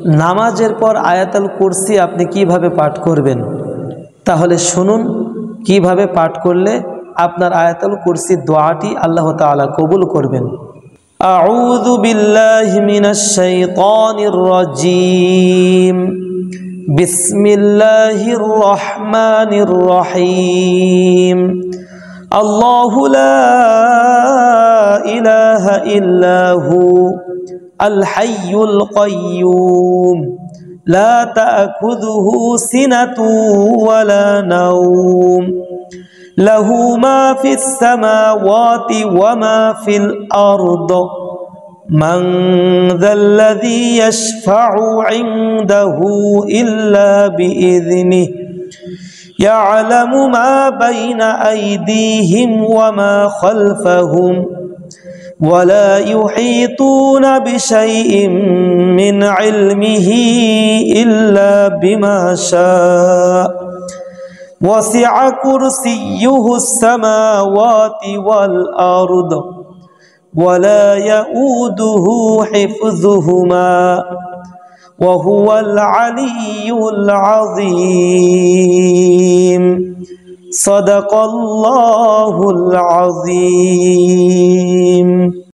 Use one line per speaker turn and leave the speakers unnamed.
নামাজের পর আয়াতুল কুরসি আপনি কিভাবে পাঠ করবেন, তাহলে শুনুন কিভাবে পাঠ করলে আপনার আয়াতুল কুরসির দোয়াটি আল্লাহ তাআলা কবুল করবেন। আউযু বিল্লাহি মিনাশ শাইতানির রাজীম। বিসমিল্লাহির রহমানির রহিম। আল্লাহু লা ইলাহা ইল্লাহু আল হাইয়ুল কাইয়্যুম লা তা'খুযুহু সিনাতুন ওয়ালা নাওম লাহু মা ফিস সামাওয়াতি ওয়া মা ফিল আরদ মান যাল্লাযী ইয়াশফা'ু 'ইনদাহু ইল্লা বিইযনিহি ইয়া'লামু মা বাইনা আইদিহিম ওয়া মা খালফাহুম ولا يحيطون بشيء من علمه إلا بما شاء وسع كرسيه السماوات والأرض ولا يؤوده حفظهما وهو العلي العظيم صدق الله العظيم।